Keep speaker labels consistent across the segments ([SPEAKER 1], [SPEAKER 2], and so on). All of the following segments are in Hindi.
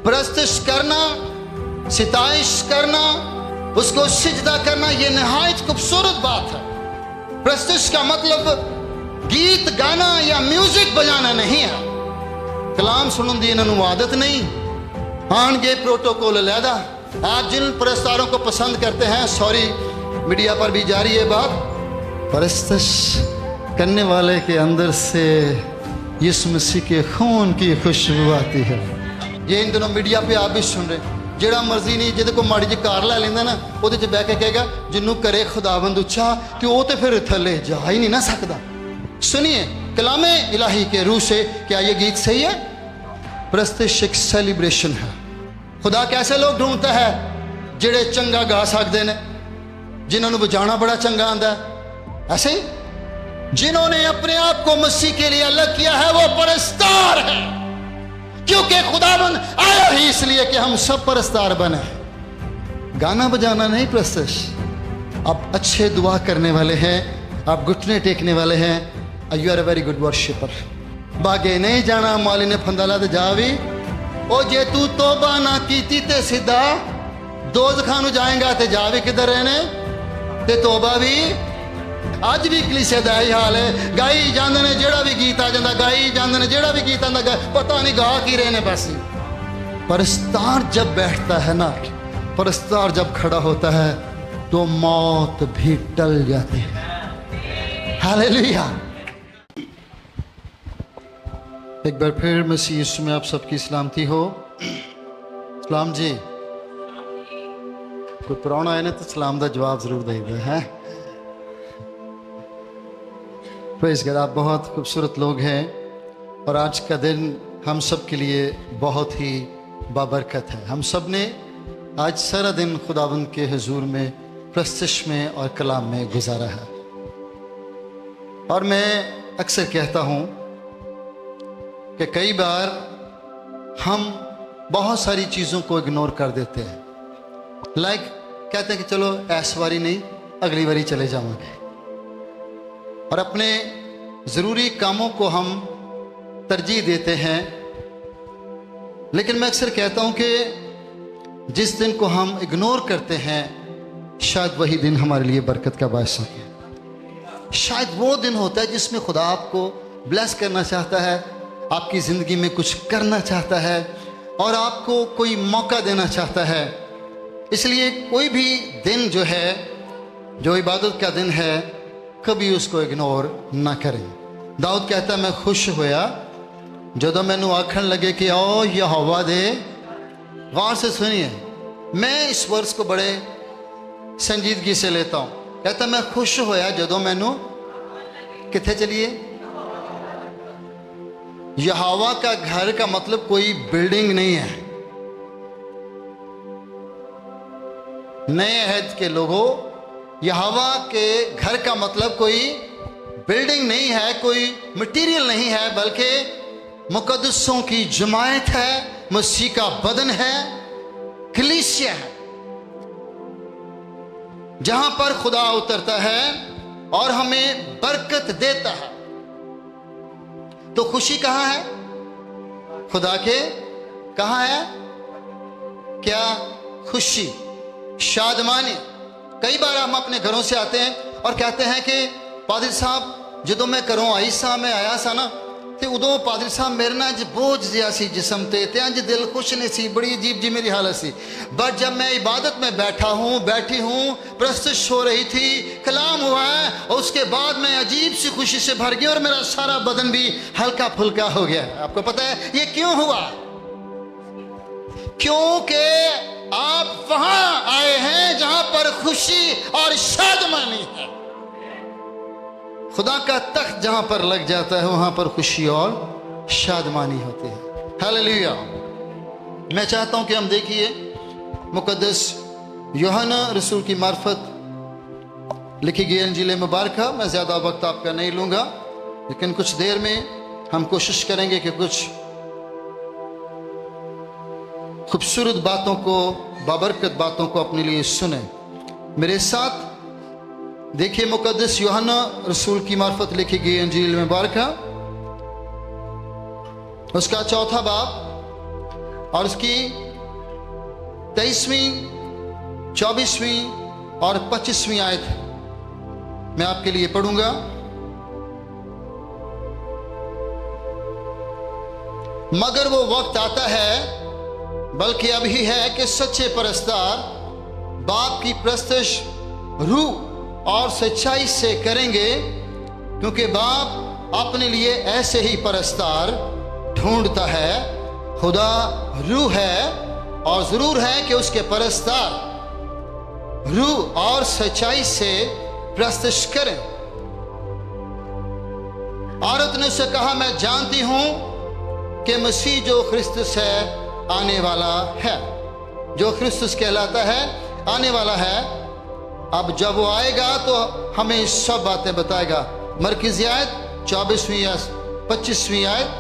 [SPEAKER 1] परस्तिश करना, सिताइश करना, उसको सिजदा करना, ये नहायत खूबसूरत बात है। परस्तिश का मतलब गीत गाना या म्यूजिक बजाना नहीं है। कलाम सुनने दी इन्होंने आदत नहीं, आनगे प्रोटोकॉल अलहदा। आप जिन परस्तारों को पसंद करते हैं, सॉरी मीडिया पर भी जारी है बात, परस्तिश करने वाले के अंदर से यीशु मसीह के खून की खुशबू आती है। ये इन दिनों मीडिया पे आप भी सुन रहे, जेड़ा मर्जी नहीं, जिद को माड़ी जी कार लै लेंदा ना, ਉਹਦੇ ਚ ਬਹਿ ਕੇ ਕਹੇਗਾ जिन्हों करे खुदाबंद उच्चा, तो वो तो फिर थले जा ही नहीं ना सकता। सुनिए कलामे इलाही के रूह से, क्या ये गीत सही है? परस्तिश एक सेलिब्रेशन है। खुदा कैसे लोग ढूंढता है? जेड़े चंगा गा सकते ने, जिन्होंने बजाना बड़ा चंगा आंदा है। ऐसे ही जिन्होंने अपने आप को मसीह के लिए अलग किया है, वो परस्तार है। क्योंकि खुदाबंद आया ही इसलिए कि हम सब परस्तार बने। गाना बजाना नहीं परस्तिश। आप अच्छे दुआ करने वाले हैं, आप घुटने टेकने वाले हैं, you are a very good worshipper. बागे नहीं जाना माली ने फंदाला ते जा भी, ओ जे तू तोबा ना कीती ते सीधा दोज़खां नूं जाएगा, ते जा भी किधर रहने, ते तोबा भी अज भी कलीसिया दा यही हाल है। गाई जांदे ने जेड़ा भी गीत आ जांदा, गाई जांदे ने जेड़ा भी गीत आंदा, पता नहीं गा की रहे ने बस। परस्तार जब बैठता है ना, परस्तार जब खड़ा होता है, तो मौत भी टल जाती है। हालेलुया। एक बार फिर मसीह यीशु में आप सबकी सलामती हो। सलाम जी। कोई पुराना आए ना तो सलाम का जवाब जरूर देगा है। Praise God. आप बहुत खूबसूरत लोग हैं और आज का दिन हम सब के लिए बहुत ही बाबरकत है। हम सब ने आज सारा दिन खुदावंद के हुजूर में, परस्तिश में और कलाम में गुजारा है। और मैं अक्सर कहता हूँ कि कई बार हम बहुत सारी चीज़ों को इग्नोर कर देते हैं। लाइक कहते हैं कि चलो ऐस बारी नहीं, अगली बारी चले जाएंगे, और अपने ज़रूरी कामों को हम तरजीह देते हैं। लेकिन मैं अक्सर कहता हूँ कि जिस दिन को हम इग्नोर करते हैं, शायद वही दिन हमारे लिए बरकत का बायस होता है। शायद वो दिन होता है जिसमें खुदा आपको ब्लेस करना चाहता है, आपकी ज़िंदगी में कुछ करना चाहता है और आपको कोई मौका देना चाहता है। इसलिए कोई भी दिन जो है, जो इबादत का दिन है, कभी उसको इग्नोर ना करें। दाऊद कहता है, मैं खुश होया जदों मैनू आखन लगे कि आओ यहोवा दे। गौर से सुनिए, मैं इस वर्ष को बड़े संजीदगी से लेता हूँ। कहता मैं खुश होया जदों मैनू, किथे चलिए, यहोवा का घर का मतलब कोई बिल्डिंग नहीं है। नए अहद के लोगों, यहोवा के घर का मतलब कोई बिल्डिंग नहीं है, कोई मटेरियल नहीं है, बल्कि मुकद्दसों की जमायत है, मसीह का बदन है, कलीसिया है, जहां पर खुदा उतरता है और हमें बरकत देता है। तो खुशी कहां है? खुदा के कहां है? क्या खुशी, शादमानी। कई बार हम अपने घरों से आते हैं और कहते हैं कि पादरी साहब जदों मैं घरों आई सा, मैं आया सा ना, तो उदों पादरी साहब मेरे ना अज बोझ जिहा सी जिसम ते अज दिल खुश नहीं सी, बड़ी अजीब जी मेरी हालत सी। बट जब मैं इबादत में बैठी हूँ, परस्तिश हो रही थी, कलाम हुआ है, और उसके बाद मैं अजीब सी खुशी से भर गया और मेरा सारा बदन भी हल्का फुल्का हो गया। आपको पता है ये क्यों हुआ? क्योंकि आप वहां आए हैं जहां पर खुशी और शादमानी है। खुदा का तख्त जहां पर लग जाता है, वहां पर खुशी और शादमानी होती है। हालेलुया। मैं चाहता हूं कि हम देखिए मुकद्दस यूहन्ना रसूल की मार्फत लिखी गई इंजील मुबारक। मैं ज़्यादा वक्त आपका नहीं लूँगा, लेकिन कुछ देर में हम कोशिश करेंगे कि कुछ खूबसूरत बातों को, बाबरकत बातों को अपने लिए सुने। मेरे साथ देखिए मुकद्दस यूहन्ना रसूल की मार्फत लिखी गई इंजील मुबारक, उसका 4वां बाब और उसकी 23वीं, 24वीं और 25वीं आयत मैं आपके लिए पढ़ूंगा। मगर वो वक्त आता है, बल्कि अभी है, कि सच्चे परस्तार बाप की परस्तिश रूह और सच्चाई से करेंगे, क्योंकि बाप अपने लिए ऐसे ही परस्तार ढूंढता है। खुदा रूह है और जरूर है कि उसके परस्तार रूह और सच्चाई से परस्तिश करें। औरत ने उससे कहा, मैं जानती हूं कि मसीह जो ख्रिस्तुस है आने वाला है, जो ख्रिस्तुस कहलाता है आने वाला है। अब जब वो आएगा तो हमें सब बातें बताएगा। मरकज़ी आयत 24वीं या 25वीं आयत,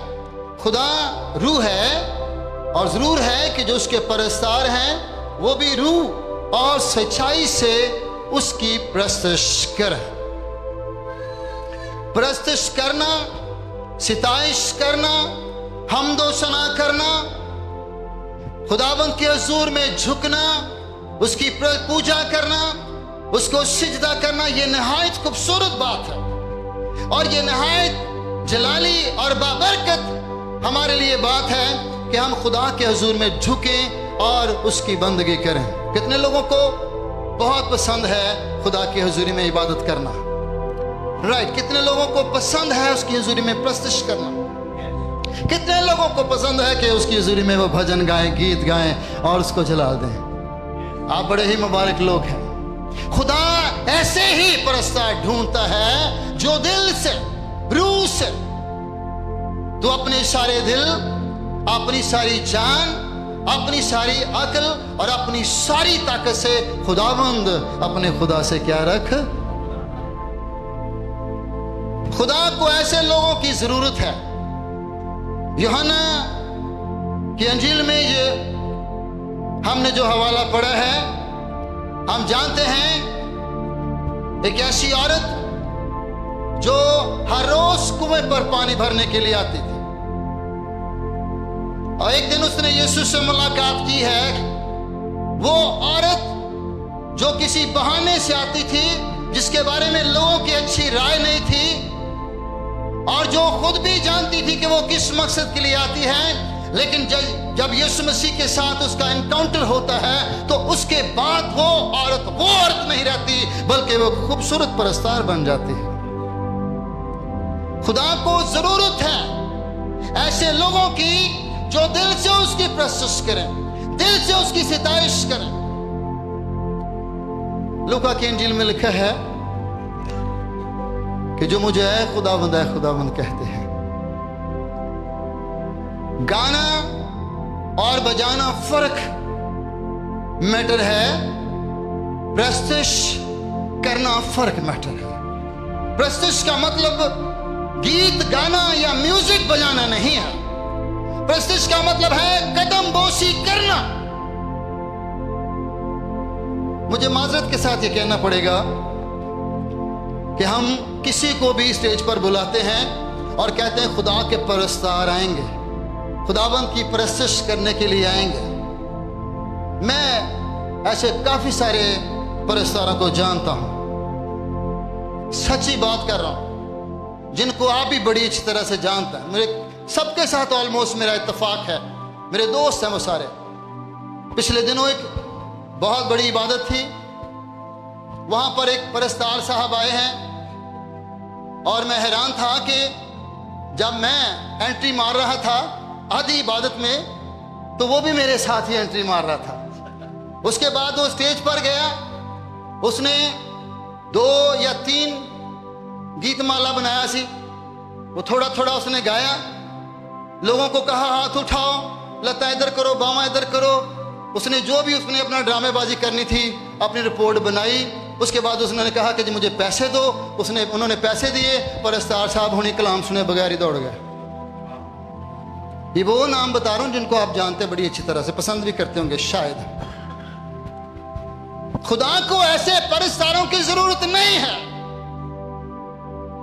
[SPEAKER 1] खुदा रूह है और जरूर है कि जो उसके परस्तार हैं वो भी रूह और सच्चाई से उसकी परस्तिश करें। परस्तिश करना, सिताइश करना, हमदो सना करना, खुदाबंद के हुजूर में झुकना, उसकी पूजा करना, उसको सिजदा करना, यह नहायत खूबसूरत बात है और यह नहायत जलाली और बाबरकत हमारे लिए बात है कि हम खुदा के हुजूर में झुकें और उसकी बंदगी करें। कितने लोगों को बहुत पसंद है खुदा की हुजूरी में इबादत करना, राइट? कितने लोगों को पसंद है उसकी हुजूरी में परस्तिश करना? कितने लोगों को पसंद है कि उसकी हुजूरी में वो भजन गाएं, गीत गाएं और उसको जला दें? आप बड़े ही मुबारक लोग हैं। खुदा ऐसे ही परस्तार ढूंढता है जो दिल से, रूह से, तो अपने सारे दिल, अपनी सारी जान, अपनी सारी अकल और अपनी सारी ताकत से खुदावंद अपने खुदा से क्या रख। खुदा को ऐसे लोगों की जरूरत है। यूहन्ना की अंजील में ये हमने जो हवाला पढ़ा है, हम जानते हैं एक ऐसी औरत जो हर रोज कुएं पर पानी भरने के लिए आती थी और एक दिन उसने यीशु से मुलाकात की है। वो औरत जो किसी बहाने से आती थी, जिसके बारे में लोगों की अच्छी राय नहीं थी और जो खुद भी जानती थी कि वो किस मकसद के लिए आती है, लेकिन जब यीशु मसीह के साथ उसका एनकाउंटर होता है तो उसके बाद वो औरत नहीं रहती, बल्कि वो खूबसूरत परस्तार बन जाती है। खुदा को जरूरत है ऐसे लोगों की जो दिल से उसकी परस्तिश करें, दिल से उसकी सिताइश करें। लूका की इंजील में लिखा है कि जो मुझे ऐ खुदावंद कहते हैं। गाना और बजाना फर्क मैटर है, परस्तिश करना फर्क मैटर है। परस्तिश का मतलब गीत गाना या म्यूजिक बजाना नहीं है। परस्तिश का मतलब है कदम बोसी करना। मुझे माजरत के साथ ये कहना पड़ेगा कि हम किसी को भी स्टेज पर बुलाते हैं और कहते हैं खुदा के परस्तार आएंगे, खुदावंद की परस्तिश करने के लिए आएंगे। मैं ऐसे काफी सारे परस्तारों को जानता हूं, सच्ची बात कर रहा हूं, जिनको आप भी बड़ी अच्छी तरह से जानते हैं। मेरे सबके साथ ऑलमोस्ट मेरा इत्तेफाक है, मेरे दोस्त हैं वो सारे। पिछले दिनों एक बहुत बड़ी इबादत थी, वहां पर एक परस्तार साहब आए हैं और मैं हैरान था कि जब मैं एंट्री मार रहा था आधी इबादत में, तो वो भी मेरे साथ ही एंट्री मार रहा था। उसके बाद वो स्टेज पर गया, उसने 2 या 3 गीतमाला बनाया सी, वो थोड़ा थोड़ा उसने गाया, लोगों को कहा हाथ उठाओ, लता इधर करो, बामा इधर करो। उसने जो भी उसने अपना ड्रामेबाजी करनी थी अपनी रिपोर्ट बनाई। उसके बाद उसने कहा कि जी मुझे पैसे दो, उन्होंने पैसे दिए। परस्तार साहब होने कलाम सुने बगैर ही दौड़ गए। ये वो नाम बता रहा हूं जिनको आप जानते हैं, बड़ी अच्छी तरह से पसंद भी करते होंगे शायद। खुदा को ऐसे परस्तारों की जरूरत नहीं है।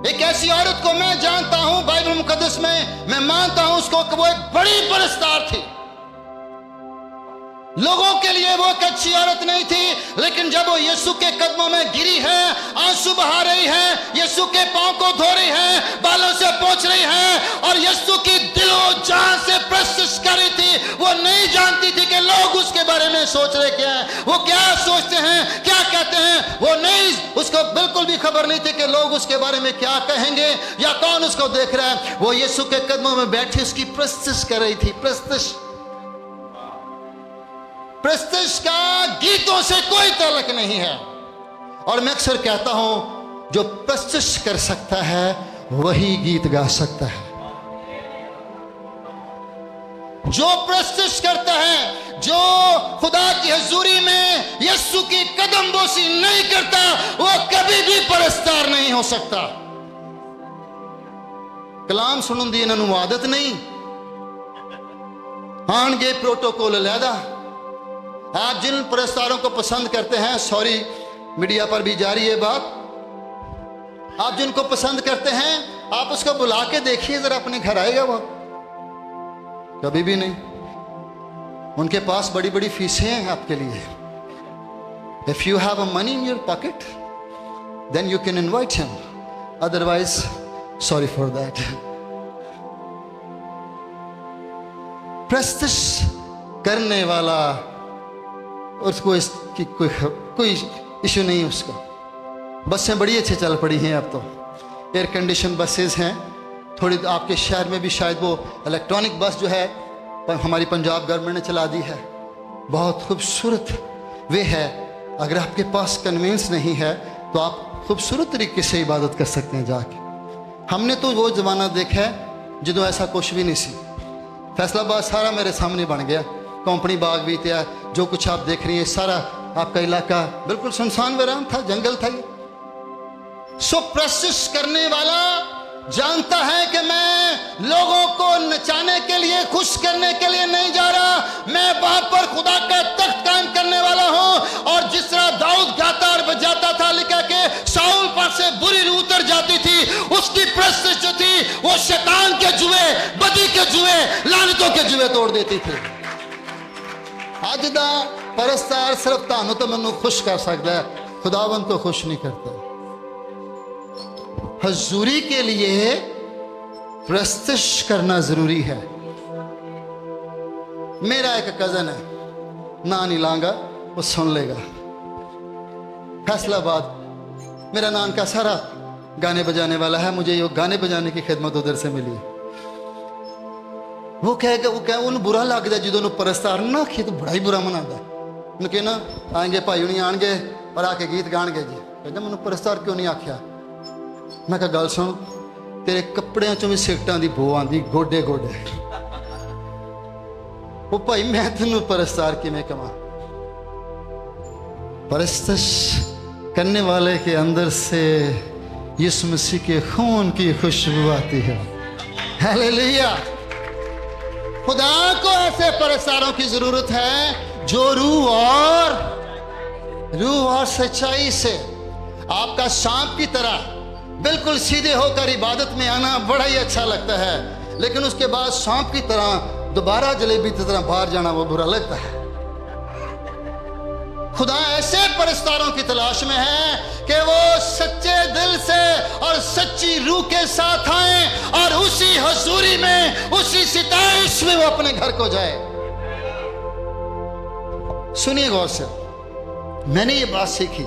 [SPEAKER 1] एक ऐसी औरत को मैं जानता हूं, बाइबल मुकद्दस में मैं मानता हूं उसको कि वो एक बड़ी परस्तार थी। लोगों के लिए वो एक अच्छी औरत नहीं थी, लेकिन जब वो यीशु के कदमों में गिरी है, आंसू बहा रही है, यीशु के पांव को धो रही है, बालों से पोंछ रही है और यीशु की दिलो जान से प्रस्तुत कर रही थी, वो नहीं जानती थी कि लोग उसके बारे में सोच रहे क्या है, वो क्या सोचते हैं, क्या कहते हैं। वो नहीं, उसको बिल्कुल भी खबर नहीं थी कि लोग उसके बारे में क्या कहेंगे या कौन उसको देख रहा है। वो यीशु के कदमों में बैठी उसकी प्रस्तुत कर रही थी। प्रस्तुत का गीतों से कोई ताल्लुक नहीं है। और मैं अक्सर कहता हूं, जो प्रस्तुत कर सकता है वही गीत गा सकता है। जो प्रस्तुत करता है, जो खुदा की हजूरी में यीशु की कदम बोसी नहीं करता, वो कभी भी परस्तार नहीं हो सकता। कलाम सुनने दी इन्होंने आदत नहीं, आनगे प्रोटोकॉल लैदा। आप जिन परस्तारों को पसंद करते हैं, सॉरी मीडिया पर भी जारी है बात, आप जिनको पसंद करते हैं आप उसको बुला के देखिए जरा, अपने घर आएगा वो? कभी भी नहीं। उनके पास बड़ी बड़ी फीसें हैं आपके लिए। If you have a money in your pocket then you can invite him, otherwise sorry for that. प्रस्तुत करने वाला, उसको इसकी कोई इशू नहीं उसका। बसें बड़ी अच्छी चल पड़ी हैं अब तो, एयर कंडीशन बसेस हैं। थोड़ी आपके शहर में भी शायद वो इलेक्ट्रॉनिक बस जो है हमारी पंजाब गवर्नमेंट ने चला दी है, बहुत खूबसूरत वे है। अगर आपके पास कन्वींस नहीं है तो आप खूबसूरत तरीके से इबादत कर सकते हैं जाके। हमने तो वो ज़माना देखा है जो ऐसा कुछ भी नहीं सी। फैसलाबाद सारा मेरे सामने बन गया, कंपनी बाग भी था, जो कुछ आप देख रही हैं सारा आपका इलाका बिल्कुल सुनसान वीरान था, जंगल था ये। सो प्रस्तुत करने वाला जानता है कि मैं लोगों को नचाने के लिए, खुश करने के लिए नहीं जा रहा, मैं वहां पर खुदा का तख्त कायम करने वाला हूं। और जिस तरह दाऊद गाता और बजाता था, लिखा के शाऊल पर से बुरी रूह उतर जाती थी, उसकी प्रस्तुत जो थी वो शैतान के जुए, बदी के जुए, लानतों के जुए तोड़ देती थी। अज दा परस्तार सिर्फ तानू तो मैनू खुश कर सकता है, खुदावन को खुश नहीं करता। हजूरी के लिए प्रस्तुत करना जरूरी है। मेरा एक कजन है, ना नहीं लाऊंगा, वो सुन लेगा। फैसलाबाद मेरा नाम का सारा गाने बजाने वाला है, मुझे ये गाने बजाने की खिदमत उधर से मिली। वो कहेगा उन्हें बुरा लगता है जो परस्तार ना आखिए तो बड़ा ही बुरा मनाता है। उन्हें कहना आएंगे भाई उन्हें आएंगे और आके गीत गाएंगे जी, कहते मैंने परस्तार क्यों नहीं आख्या। मैं कहा गल सुन, तेरे कपड़िया चों भी सिगटां दी बो आंदी गोडे गोडे। वो भाई मैं तेनू परस्तार किवें कवां? परस्तश करने वाले के अंदर से यीशु मसीह के खून की खुशबू आती है। हालेलुया। खुदा को ऐसे परस्तारों की जरूरत है जो रूह और सच्चाई से, आपका सांप की तरह बिल्कुल सीधे होकर इबादत में आना बड़ा ही अच्छा लगता है, लेकिन उसके बाद सांप की तरह दोबारा जलेबी की तरह बाहर जाना वो बुरा लगता है। खुदा ऐसे परस्तारों की तलाश में है कि वो सच्चे दिल से और सच्ची रूह के साथ आए और उसी हजूरी में, उसी सिताइश में वो अपने घर को जाए। सुनिए गौर से, मैंने ये बात सीखी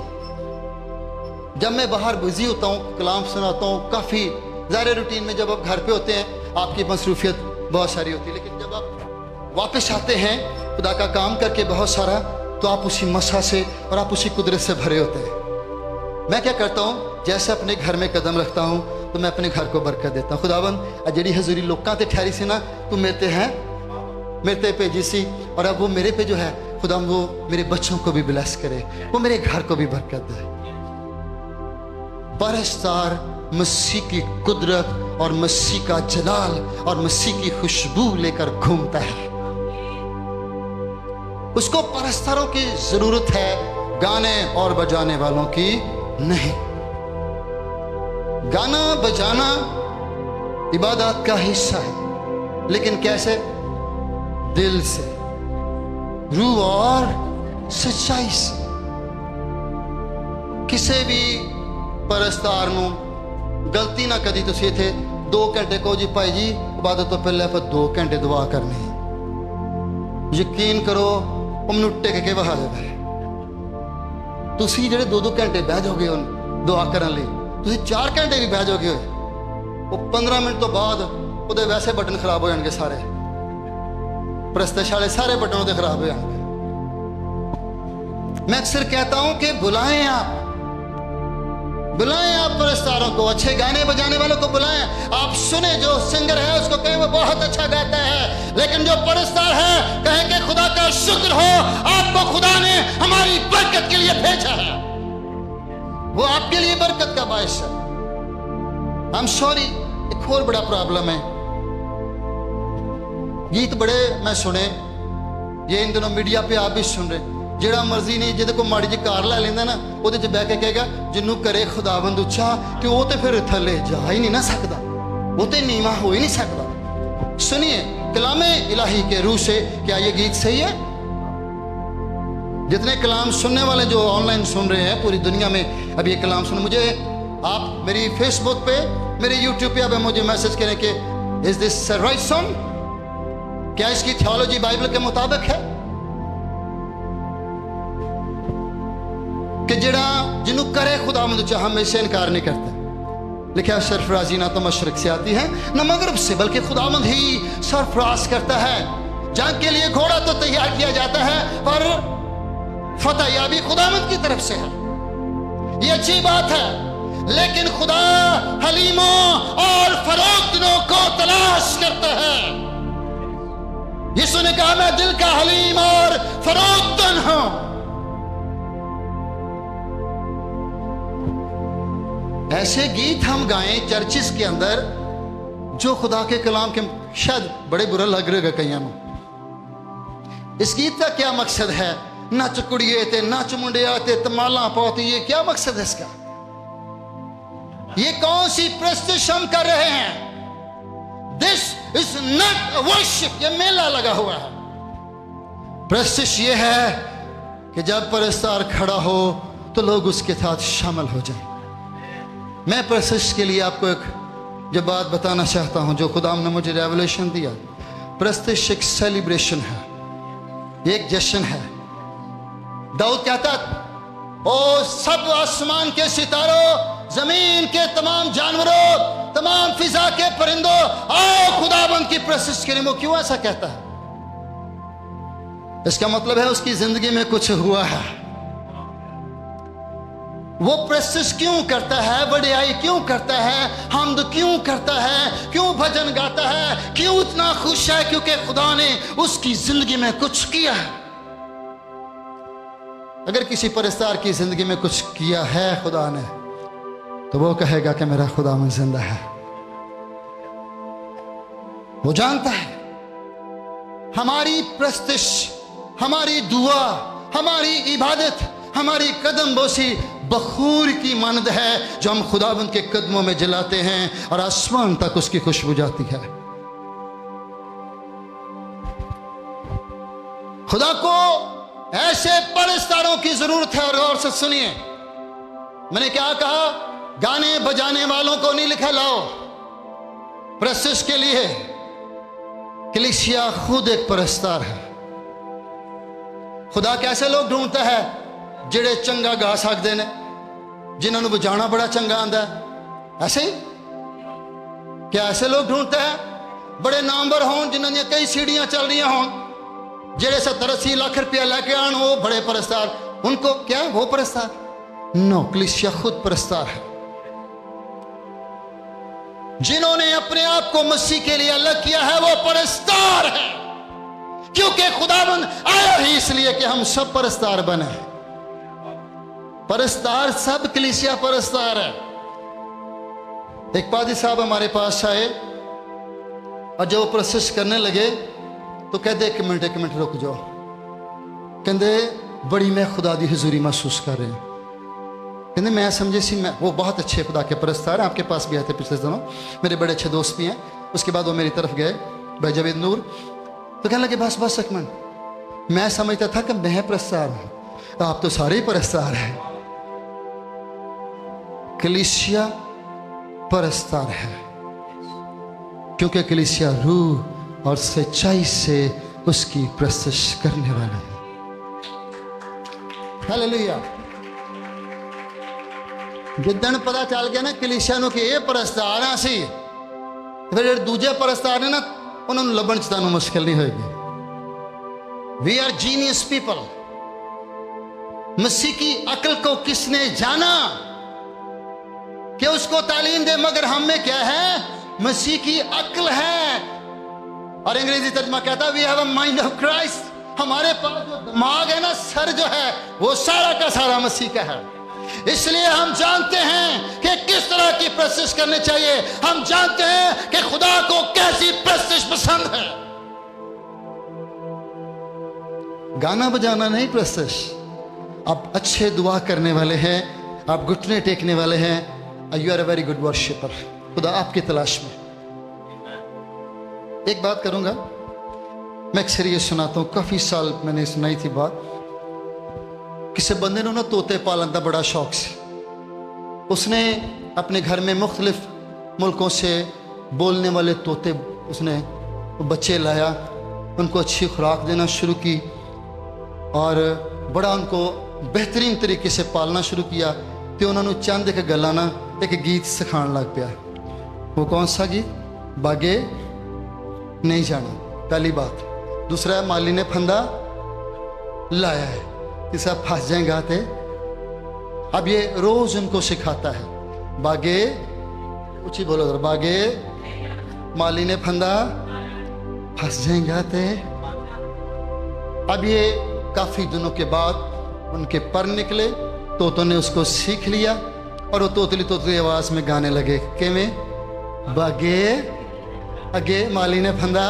[SPEAKER 1] जब मैं बाहर बिजी होता हूँ, कलाम सुनाता हूँ, काफ़ी ज़ाहिर रूटीन में जब आप घर पे होते हैं आपकी मसरूफियत बहुत सारी होती है, लेकिन जब आप वापस आते हैं खुदा का काम करके बहुत सारा, तो आप उसी मसा से और आप उसी कुदरत से भरे होते हैं। मैं क्या करता हूँ, जैसे अपने घर में कदम रखता हूँ तो मैं अपने घर को बरकत देता हूँ। खुदावन जी हजूरी लोगों ते ठहरी सी ना, तू मेरे हैं, मेरे ते भेजी सी, और अब वो मेरे पे जो है खुदा वो मेरे बच्चों को भी ब्लेस करे, वो मेरे घर को भी बरकत दे। परस्तार मसीह की कुदरत और मसीह का जलाल और मसीह की खुशबू लेकर घूमता है। उसको परस्तारों की जरूरत है, गाने और बजाने वालों की नहीं। गाना बजाना इबादत का हिस्सा है, लेकिन कैसे? दिल से, रूह और सच्चाई से। किसी भी परस्तार नूं गलती ना कदी तुसीं इत्थे 2 घंटे कहो जी भाई जी इबादत तो पहले पर 2 घंटे दुआ करनी, यकीन करो वो मैनूं टिक के बहा देता है। तुसीं जिहड़े 2-2 घंटे बह जाओगे दुआ करन लई, तुसीं 4 घंटे भी बह जाओगे, वो 15 मिनट तो बाद उहदे वैसे बटन खराब हो जाएंगे सारे, प्रस्तश वाले सारे बटन उहदे खराब हो जाएंगे। मैं अक्सर कहता हूं कि बुलाएं आप परस्तारों को, अच्छे गाने बजाने वालों को बुलाएं। आप सुने जो सिंगर है उसको कहें वो बहुत अच्छा गाता है, लेकिन जो परस्तार है कहें कि खुदा का शुक्र हो आपको खुदा ने हमारी बरकत के लिए भेजा है, वो आपके लिए बरकत का बायस है। आई एम सॉरी, एक और बड़ा प्रॉब्लम है, गीत बड़े मैं सुने, ये इन दिनों मीडिया पे आप भी सुन रहे, ਜਿਹੜਾ ਮਰਜ਼ੀ ਨਹੀਂ ਜਿਹਦੇ ਕੋਲ ਮਾੜੀ ਜਿਹੀ ਕਾਰ ਲੈ ਲੈਂਦਾ ਨਾ ਉਹਦੇ 'ਚ ਬਹਿ ਕੇ ਕਹੇਗਾ ਜਿਹਨੂੰ ਕਰੇ ਖੁਦਾਵੰਦ ਉੱਚਾ, ਤੇ ਉਹ ਤੇ ਫਿਰ ਥੱਲੇ ਜਾ ਹੀ नहीं ना सकता, वो तो नीवा हो ही नहीं सकता। सुनिए कलामे इलाही के रूह से, क्या ये गीत सही है? जितने कलाम सुनने वाले जो ऑनलाइन सुन रहे हैं पूरी दुनिया में, अब ये कलाम सुन, मुझे आप मेरी फेसबुक पे, मेरे यूट्यूब पे आप मुझे मैसेज करें कि इज दिस राइट सॉन्ग, क्या इसकी थियोलॉजी बाइबल के मुताबिक है कि जड़ा जिन्हों करे खुदावंद चाह हमेशा इनकार नहीं करता। लिखा सरफराजी ना तो मशरक से आती है न मगरब से, बल्कि खुदावंद ही सरफराज करता है। जंग के लिए घोड़ा तो तैयार किया जाता है पर फतह याबी खुदावंद की तरफ से है, ये अच्छी बात है, लेकिन खुदा हलीमों और फरोख्तों को तलाश करता है। यीशु ने कहा मैं दिल का हलीम और फरोख्तन हूं। ऐसे गीत हम गाएं चर्चिस के अंदर जो खुदा के कलाम के शायद बड़े बुरा लग रहा है कईयों को। इस गीत का क्या मकसद है? नच कुड़िए ते नच मुंडिया ते तमाला पौती, ये क्या मकसद है इसका? ये कौन सी प्रस्तुति हम कर रहे हैं? दिस इज नॉट वर्शिप, ये मेला लगा हुआ है। प्रस्तुति ये है कि जब परस्तार खड़ा हो तो लोग उसके साथ शामिल हो जाएं। मैं प्रस्तुति के लिए आपको एक जो बात बताना चाहता हूं जो खुदा ने मुझे रेवलेशन दिया। प्रस्तुति एक सेलिब्रेशन है, एक जश्न है। दाऊद कहता ओ सब आसमान के सितारों, जमीन के तमाम जानवरों, तमाम फिजा के परिंदों, आओ खुदाबंद की प्रस्तुति करें। वो क्यों ऐसा कहता है? इसका मतलब है उसकी जिंदगी में कुछ हुआ है। वो प्रस्तुति क्यों करता है, बड़ाई क्यों करता है, हमद क्यों करता है, क्यों भजन गाता है, क्यों इतना खुश है? क्योंकि खुदा ने उसकी जिंदगी में कुछ किया है। अगर किसी परस्तार की जिंदगी में कुछ किया है खुदा ने, तो वो कहेगा कि मेरा खुदा में जिंदा है। वो जानता है हमारी प्रस्तुति, हमारी दुआ, हमारी इबादत, हमारी कदम बोसी बखूर की मानद है जो हम खुदाबंद के कदमों में जलाते हैं और आसमान तक उसकी खुशबू जाती है। खुदा को ऐसे परस्तारों की जरूरत है। और गौर से सुनिए, मैंने क्या कहा? गाने बजाने वालों को नहीं लिखा लाओ प्रस्तुति के लिए। कलीसिया खुद एक परस्तार है। खुदा कैसे लोग ढूंढता है? जिहड़े चंगा गा सकते हैं, जिन्होंने बजाना बड़ा चंगा आंदा है। ऐसे ही क्या ऐसे लोग ढूंढता है? बड़े नामवर हों, जिन्होंने कई सीढ़ियां चल रही हों, जिहड़े 70-80 लाख रुपया लेके आन, वो बड़े परस्तार। उनको क्या वो परस्तार? नो, कलीसिया खुद परस्तार है। जिन्होंने अपने आप को मसीह के लिए अलग किया है वो परस्तार है, क्योंकि खुदाबंद आया ही इसलिए कि हम सब परस्तार बने। परस्तार सब, कलीसिया परस्तार है। एक पादी साहब हमारे पास आए और जब वो प्रोसेस करने लगे तो कहते एक मिनट रुक जाओ। कहते बड़ी मैं खुदा दी हुजूरी महसूस कर रहे हैं। कहते मैं समझे सी मैं, वो बहुत अच्छे खुदा के परस्तार हैं, आपके पास भी आए थे पिछले दिनों, मेरे बड़े अच्छे दोस्त भी हैं। उसके बाद वो मेरी तरफ गए, भाई जवेद नूर, तो कहने लगे बस एक मिनट, मैं समझता था कि मैं परस्तार हूं, आप तो सारे ही परस्तार हैं। कलीसिया परस्तार है क्योंकि कलीसिया रूह और सच्चाई से उसकी प्रस्तुत करने वाला है। हालेलुया। जिद्दन पता चल गया ना कलीसिया नूं कि ये परस्तार आ सी, फिर जो दूजे परस्तार ने ना उन्होंने लभण च तुहानूं मुश्किल नहीं होगी। We are genius people. मसीह की अक्ल को किसने जाना कि उसको तालीम दे, मगर हम में क्या है? मसीह की अक्ल है। और अंग्रेजी तर्जमा कहता है we have a mind of Christ. हमारे पास जो दिमाग है ना, सर जो है वो सारा का सारा मसीह का है। इसलिए हम जानते हैं कि किस तरह की प्रस्तुत करनी चाहिए। हम जानते हैं कि खुदा को कैसी प्रस्तुत पसंद है। गाना बजाना नहीं प्रस्तुत। आप अच्छे दुआ करने वाले हैं, आप घुटने टेकने वाले हैं। You are a very good worshipper. खुदा आपकी तलाश में। एक बात करूंगा, मैं अक्सर ये सुनाता हूं, काफी साल मैंने सुनाई थी बात। किसी बंदे ने ना तोते पालन का बड़ा शौक से, उसने अपने घर में मुख्तलिफ मुल्कों से बोलने वाले तोते उसने बच्चे लाया, उनको अच्छी खुराक देना शुरू की और बड़ा उनको बेहतरीन तरीके से पालना शुरू किया। तो उन्होंने चंद एक गल्लां ना एक गीत सिखाने लग पिया। वो कौन सा गीत? बागे नहीं जाना, पहली बात। दूसरा, माली ने फंदा लाया है। तीसरा, फंस जाएगा ते। अब ये रोज उनको सिखाता है, बागे, ऊंची बोलो जरा, बागे माली ने फंदा फंस जाएगा ते। अब ये काफी दिनों के बाद उनके पर निकले, तोतों ने उसको सीख लिया और वो तोतली तोतली आवाज में गाने लगे। किवें? बागे अगे माली ने फंदा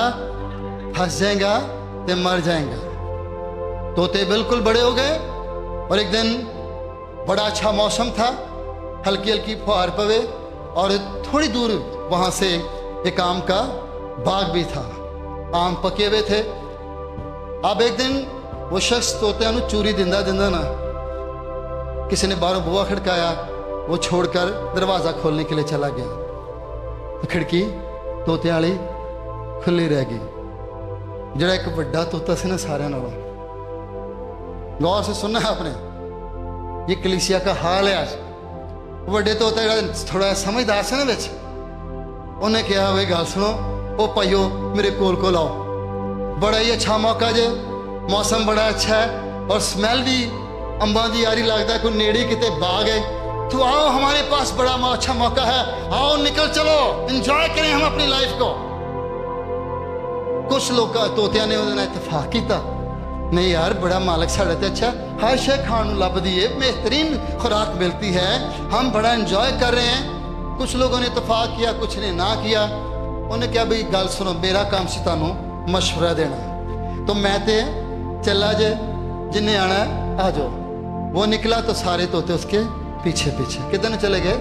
[SPEAKER 1] फंस जाएगा ते मर जाएगा। तोते बिल्कुल बड़े हो गए और एक दिन बड़ा अच्छा मौसम था, हल्की हल्की फुहार पवे और थोड़ी दूर वहां से एक आम का बाग भी था, आम पके हुए थे। अब एक दिन वो शख्स तोतियां नूं चूरी दिंदा दिंदा ना, किसी ने बाहरों बुआ खड़काया, वो छोड़कर दरवाजा खोलने के लिए चला गया। खिड़की तोतियां वाली खुली रह गई। जरा एक बड़ा तोता से ना सारे नालों, गौर से सुनना है आपने, ये कलीसिया का हाल है आज। बड़े तोता थोड़ा समझदार से ना बिच, उन्हें कहा वे गल सुनो, ओ भाइयो मेरे कोल को लाओ, बड़ा ही अच्छा मौका जे, मौसम बड़ा अच्छा है और स्मेल भी अंबा की यारी लगता है, कोई नेड़ी किते बाग है, तो आओ हमारे पास बड़ा अच्छा मौका है, आओ निकल चलो, एंजॉय करें हम अपनी लाइफ को। कुछ लोग तोतिया ने उन्होंने इतफाक किया, नहीं यार बड़ा मालिक साढ़े ते अच्छा, हर शे खाण नूं लभदी है, बेहतरीन खुराक मिलती है, हम बड़ा एंजॉय कर रहे हैं। कुछ लोगों ने इतफाक किया, कुछ ने ना किया। उन्हें क्या भाई गल सुनो, मेरा काम सी तुहानूं मशवरा देना, तो मैं ते चला जे, जिन्हें आना आ जाओ। वो निकला तो सारे तोते उसके पीछे पीछे। किधर चले गए?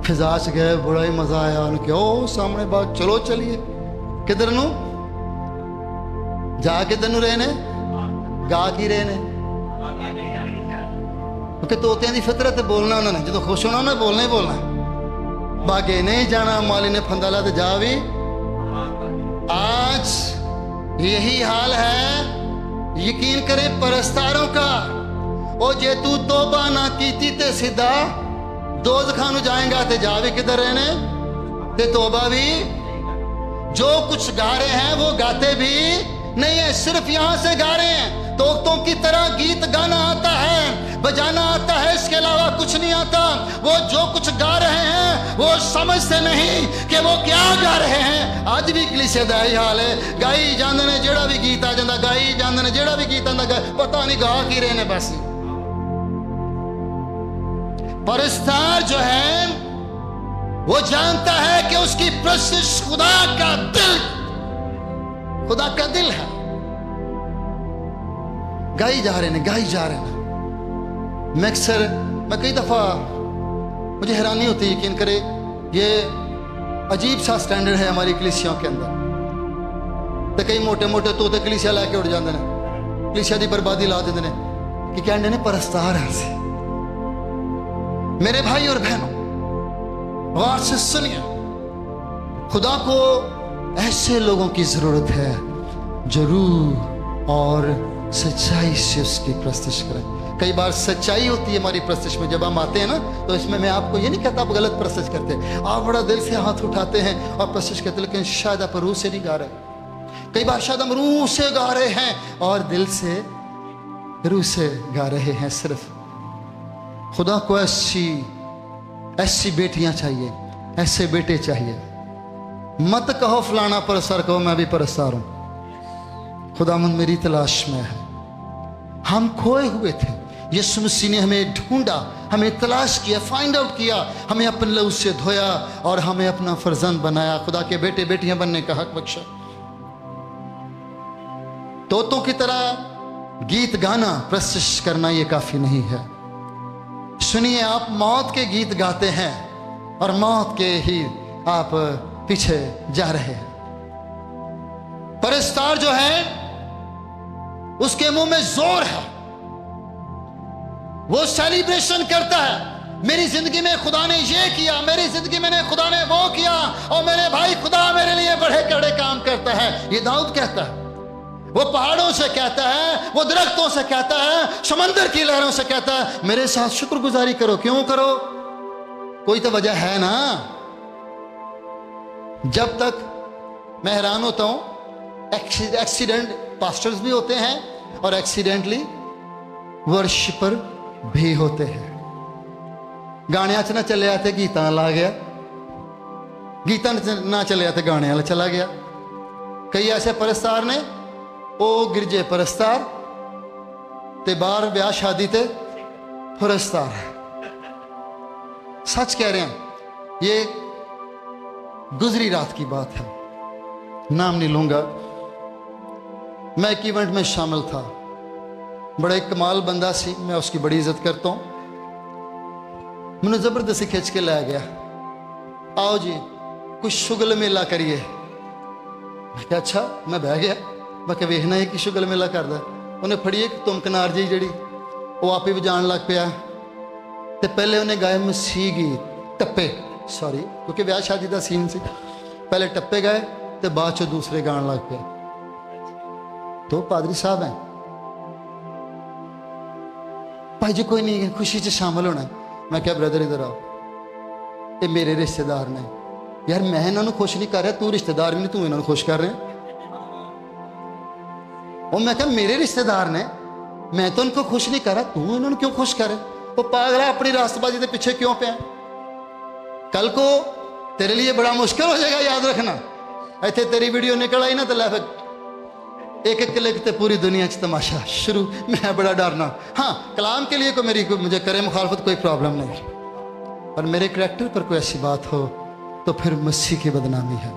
[SPEAKER 1] फिजा च गए, बड़ा ही मजा आया। उनके ओ सामने बाग, चलो चलिए। किधर नूं जा, किधर नूं रहे ने, गा की रहे ने, क्योंकि तोतियां दी फितरत है बोलना, उन्होंने जो खुश होना उन्होंने बोलना ही बोलना। बागे नहीं जाना, माली ने फंदा ला तो जा भी। आज यही हाल है, यकीन करे परस्तारों का। ओ जे तू तोबा ना कीती ते सीधा दोज़ख नूं जाएगा, ते जा भी किधर रहने, ते तोबा भी। जो कुछ गा रहे हैं वो गाते भी नहीं है, सिर्फ यहां से गा रहे हैं। तोतों की तरह गीत गाना आता है, बजाना आता है, इसके अलावा कुछ नहीं आता। वो जो कुछ गा रहे हैं वो समझते नहीं कि वो क्या गा रहे हैं। आज भी कलीसिया दा यही हाल है, गाई जांदे ने जेड़ा भी गीत आ जाता, गाई जांदे ने जेड़ा भी गीत आंदा, पता नहीं गा की रहे ने। बस परस्तार जो है वो जानता है कि उसकी प्रस्तुत खुदा का दिल है। गाई जा रहे हैं, गाई जा रहे हैं। मैं कई दफा मुझे हैरानी होती है, यकीन करे ये अजीब सा स्टैंडर्ड है हमारी कलीसियाओं के अंदर। तो कई मोटे मोटे तोते कलीसिया लैके उड़ जाते हैं, कलीसिया की बर्बादी ला देते हैं कि कहते हैं परस्तार हैं से। मेरे भाई और बहनों, गौर से सुनिए, खुदा को ऐसे लोगों की जरूरत है जो रूह और सच्चाई से उसकी प्रस्तुति करें। कई बार सच्चाई होती है हमारी प्रस्तुति में, जब हम आते हैं ना, तो इसमें मैं आपको ये नहीं कहता आप गलत प्रस्तुति करते, आप बड़ा दिल से हाथ उठाते हैं और प्रस्तुति करते, लेकिन शायद आप रूह से नहीं गा रहे। कई बार शायद हम रूह से गा रहे हैं और दिल से रूह से गा रहे हैं। सिर्फ खुदा को ऐसी बेटियां चाहिए, ऐसे बेटे चाहिए। मत कहो फलाना परस्तार, कहो मैं भी परस्तार हूं। खुदावंद मेरी तलाश में है। हम खोए हुए थे, यीशु मसीह ने हमें ढूंढा, हमें तलाश किया, फाइंड आउट किया, हमें अपने लहू से धोया और हमें अपना फर्जंद बनाया, खुदा के बेटे बेटियां बनने का हक बख्शा। तोतों की तरह गीत गाना, प्रस्तुत करना ये काफी नहीं है। सुनिए, आप मौत के गीत गाते हैं और मौत के ही आप पीछे जा रहे हैं। परस्तार जो है उसके मुंह में जोर है, वो सेलिब्रेशन करता है, मेरी जिंदगी में खुदा ने ये किया, मेरी जिंदगी में खुदा ने वो किया, और मेरे भाई खुदा मेरे लिए बड़े कड़े काम करता है। ये दाऊद कहता है, वो पहाड़ों से कहता है, वो दरख्तों से कहता है, समंदर की लहरों से कहता है, मेरे साथ शुक्रगुजारी करो। क्यों करो? कोई तो वजह है ना। जब तक मैं हैरान होता हूं, एक्सीडेंट पास्टर्स भी होते हैं और एक्सीडेंटली वर्शिपर भी होते हैं। गाने च ना चले आते गीतां ला गया, गीतां ना चले आते गाने वाला चला गया। कई ऐसे परस्तार ने, ओ गिरजे परस्तार ते बाहर ब्याह शादी ते परस्तार। सच कह रहे हैं, ये गुजरी रात की बात है, नाम नहीं लूंगा। मैं एक इवेंट में शामिल था, बड़ा एक कमाल बंदा सी, मैं उसकी बड़ी इज्जत करता हूं। मैंने जबरदस्ती खिंच के ला गया, आओ जी कुछ शुगल मेला करिए। मैं क्या, अच्छा। मैं बह गया, मैं क्या वेखना है कि शुगल मेला करदा। उन्हें फड़ी एक तुम कनार जी जड़ी, वो आप ही बजान लग पिया। तो पहले उन्हें गाए मसीह गीत, टप्पे, सॉरी क्योंकि ब्याह शादी का सीन सी। पहले टप्पे गाए तो बाद चो दूसरे गान लग पे। तो पादरी साहब हैं, भाई जी कोई नहीं, खुशी से शामिल होना। मैं क्या ब्रदर इधर आओ, ये मेरे रिश्तेदार ने। यार मैं इन्होंने खुश नहीं कर रहा, तू रिश्तेदार भी नहीं, तू इन्होंने खुश कर रहे हैं। और मैं क्या मेरे रिश्तेदार ने, मैं तो उनको खुश नहीं कर रहा, तू इन्होंने क्यों खुश कर रहे? वो पागल है, अपनी रास्तबाजी के पीछे क्यों पे? कल को तेरे लिए बड़ा मुश्किल हो जाएगा, याद रखना। ऐसे तेरी वीडियो निकल आई ना तो लै एक एक क्लिक ते पूरी दुनिया च तमाशा शुरू। मैं बड़ा डरना। हाँ, कलाम के लिए कोई मुझे करे मुखालफत, कोई प्रॉब्लम नहीं, पर मेरे करैक्टर पर कोई ऐसी बात हो तो फिर मसीह की बदनामी है।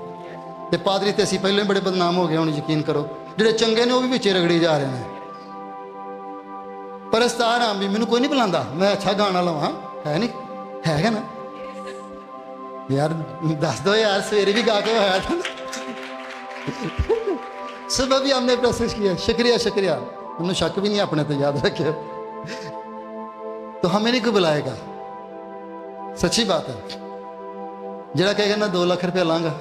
[SPEAKER 1] ते पादरी ते असी पहले बड़े बदनाम हो गए, हुण यकीन करो। ਜਿਹੜੇ ਚੰਗੇ ਨੇ ਉਹ ਵੀ ਵਿੱਚੇ ਰਗੜੀ ਜਾ ਰਹੇ ਨੇ। परस्तार हाँ भी मैनू कोई नहीं बुलांदा, मैं अच्छा गाना लवां, है नहीं है ना यार, दस दो यार, सवेरे भी गा के आया था। सुबह भी हमने प्रोसेस किया, शुक्रिया शुक्रिया। मैनू शक भी नहीं अपने तो, याद रखे। तो हमें नहीं कोई बुलाएगा, सच्ची बात है। जरा कहेगा ना 2 लाख रुपया लांगा,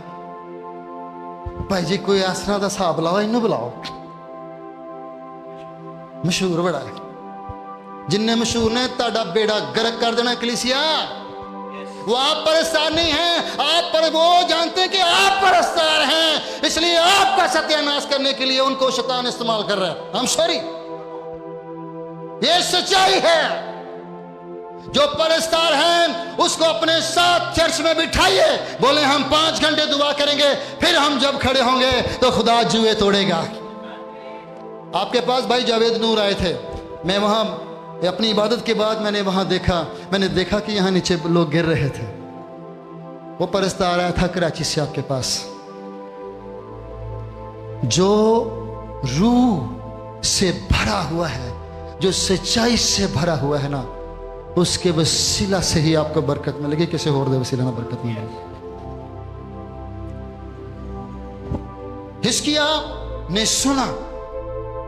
[SPEAKER 1] भाई जी कोई इस तरह का हिसाब लाओ, इनू बुलाओ। मशहूर बड़ा है, जिन्ने मशहूर ने ताड़ा बेड़ा गर्क कर देना कलीसिया। वो आप परस्तार नहीं हैं, आप पर वो जानते हैं कि आप परस्तार हैं, इसलिए आपका सत्यानाश करने के लिए उनको शैतान इस्तेमाल कर रहा है। हम सॉरी, ये सच्चाई है। जो परस्तार हैं उसको अपने साथ चर्च में बिठाइए, बोले हम 5 घंटे दुआ करेंगे, फिर हम जब खड़े होंगे तो खुदा जुए तोड़ेगा। आपके पास भाई जावेद नूर आए थे, मैं वहां अपनी इबादत के बाद मैंने देखा कि यहाँ नीचे लोग गिर रहे थे। वो परस्तार आया था कराची से आपके पास, जो रूह से भरा हुआ है, जो सच्चाई से भरा हुआ है ना, उसके वसीला से ही आपको बरकत मिलेगी, किसी और दे वसीला ना बरकत मिलेगी। हिजकिय्याह ने सुना।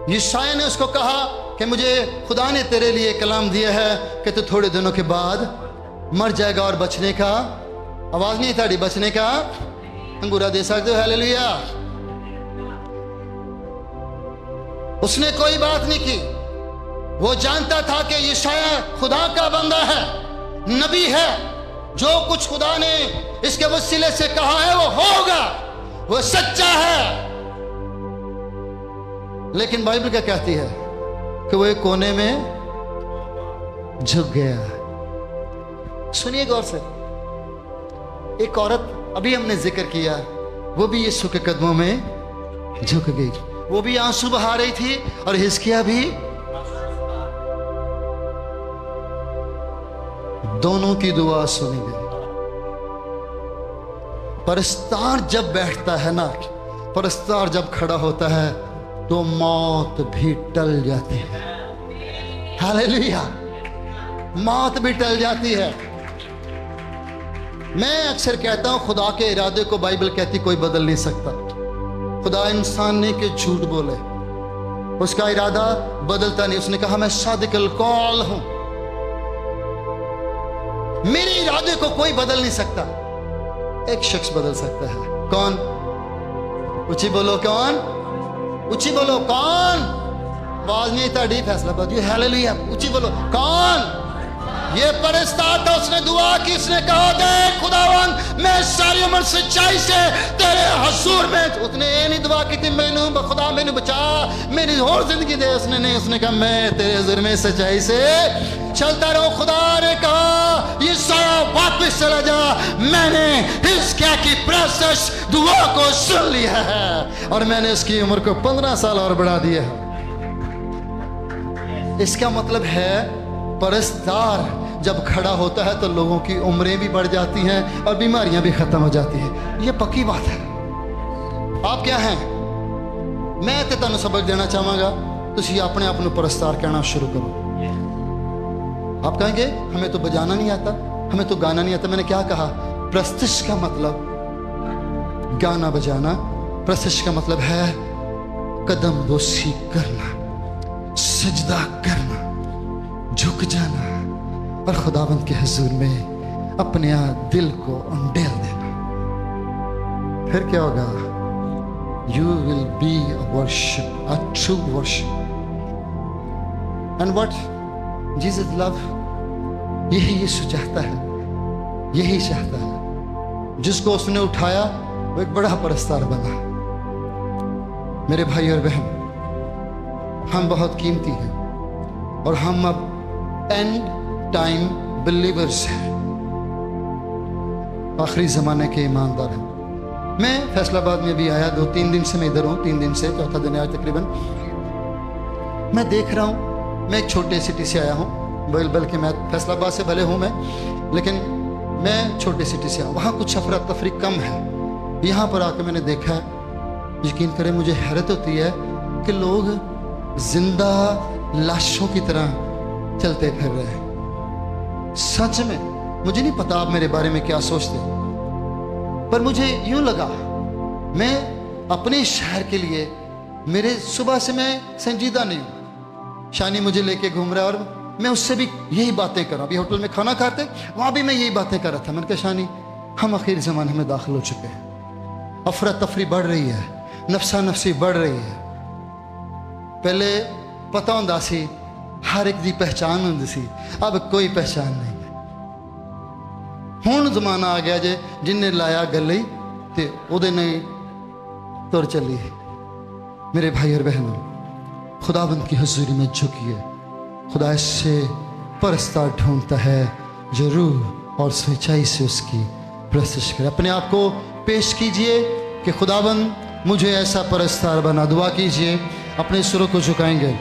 [SPEAKER 1] यशायाह ने उसको कहा कि मुझे खुदा ने तेरे लिए कलाम दिया है कि तू थोड़े दिनों के बाद मर जाएगा और बचने का, आवाज नहीं ताड़ी, बचने का अंगूरा दे सकते हो। हालेलुया। उसने कोई बात नहीं की। वो जानता था कि यशायाह खुदा का बंदा है, नबी है। जो कुछ खुदा ने इसके वसीले से कहा है वो होगा, वो सच्चा है। लेकिन बाइबल क्या कहती है कि वो एक कोने में झुक गया। सुनिए गौर से, एक औरत अभी हमने जिक्र किया, वो भी यीशु के कदमों में झुक गई। वो भी आंसू बहा रही थी और हिजकिय्याह भी। दोनों की दुआ सुनी गई। परस्तार जब बैठता है ना, परस्तार जब खड़ा होता है तो मौत भी टल जाती है। हालेलुया। मौत भी टल जाती है। मैं अक्सर कहता हूं खुदा के इरादे को बाइबल कहती कोई बदल नहीं सकता। खुदा इंसान ने कि झूठ बोले, उसका इरादा बदलता नहीं। उसने कहा मैं सादिकुल कौल हूं, मेरे इरादे को कोई बदल नहीं सकता। एक शख्स बदल सकता है। कौन? ऊंची बोलो कौन? ऊंची बोलो कौन? आवाज नहीं था डी फैसला बात। हालेलुया। ऊंची बोलो कौन? ये परस्तार था। उसने दुआ की, उसने कहा देख खुदावन मैं सारी उम्र सच्चाई से तेरे हजूर में। उसने ये नहीं दुआ की थी मैनू खुदा मैनू बचा, मेरी और जिंदगी दे। उसने नहीं, उसने कहा मैं तेरे हजूर में सच्चाई से चलता रहूं। खुदा ने कहा ये सारा वापस चला जा, मैंने हिजकिय्याह की प्रेसियस दुआ को सुन लिया है और मैंने उसकी उम्र को 15 साल और बढ़ा दिया है। इसका मतलब है परस्तार जब खड़ा होता है तो लोगों की उम्रें भी बढ़ जाती हैं और बीमारियां भी खत्म हो जाती हैं। ये पक्की बात है। आप क्या हैं? मैं तो तुहानू सबक देना चाहांगा, तुसी अपने आप को परस्तार कहना शुरू करो। आप कहेंगे हमें तो बजाना नहीं आता, हमें तो गाना नहीं आता। मैंने क्या कहा? प्रस्तिश का मतलब गाना बजाना, प्रस्तिश का मतलब है कदम बोसी करना, सजदा करना, झुक जाना और खुदावंद के हुजूर में अपने दिल को उंडेल देना। फिर क्या होगा? You will be a worship, a true worship. And what Jesus love, यही यीशु चाहता है, यही चाहता है। जिसको उसने उठाया वो एक बड़ा परस्तार बना। मेरे भाई और बहन, हम बहुत कीमती हैं और हम अब एंड टाइम बिलीवर्स हैं, आखिरी जमाने के ईमानदार हैं। मैं फैसलाबाद में भी आया, 2-3 दिन से मैं इधर हूँ, 3 दिन से, चौथा दिन आज तकरीबन। मैं देख रहा हूँ, मैं एक छोटे सिटी से आया हूँ, बल्कि मैं फैसलाबाद से भले हूँ मैं, लेकिन मैं छोटे सिटी से आया। वहाँ कुछ अफरा तफरी कम है। यहाँ पर आकर मैंने देखा है, यकीन करें मुझे हैरत होती है कि लोग जिंदा लाशों की तरह चलते फिर रहे हैं। सच में मुझे नहीं पता आप मेरे बारे में क्या सोचते, पर मुझे यूं लगा मैं अपने शहर के लिए, मेरे सुबह से मैं संजीदा नहीं हूं। शानी मुझे लेके घूम रहा है और मैं उससे भी यही बातें कर रहा हूं। अभी होटल में खाना खाते वहां भी मैं यही बातें कर रहा था। मैंने कहा शानी हम आखिर जमाने में दाखिल हो चुके हैं, अफरा तफरी बढ़ रही है, नफसा नफसी बढ़ रही है। पहले पता होंदा सी, हर एक दी पहचान होंदी सी, अब कोई पहचान नहीं है। हुण जमाना आ गया जे जिन्हें लाया गले ते ओदे नहीं तुर चली। मेरे भाई और बहनों, खुदाबंद की हुजूरी में झुकिए। खुदा इससे परस्तार ढूंढता है जो रूह और सच्चाई से उसकी प्रस्तुत करे। अपने आप को पेश कीजिए कि खुदाबंद मुझे ऐसा परस्तार बना। दुआ कीजिए, अपने सुरों को झुकाएंगे,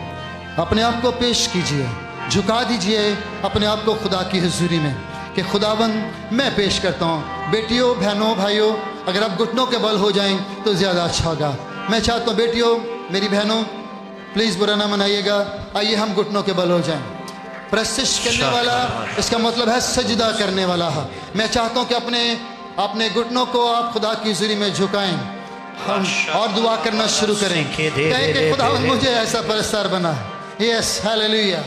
[SPEAKER 1] अपने आप को पेश कीजिए, झुका दीजिए अपने आप को खुदा की हुजूरी में कि खुदाबंद मैं पेश करता हूँ। बेटियों, बहनों, भाइयों, अगर आप घुटनों के बल हो जाएं तो ज़्यादा अच्छा होगा। मैं चाहता हूँ बेटियों, मेरी बहनों, प्लीज़ बुरा ना मनाइएगा, आइए हम घुटनों के बल हो जाएं। प्रस्तिश करने वाला इसका मतलब है सजदा करने वाला है। मैं चाहता हूँ कि अपने घुटनों को आप खुदा की हुजूरी में झुकाएं। हम और दुआ करना शुरू करें, कहें कि खुदावंद मुझे ऐसा परस्तार बना। Yes, hallelujah.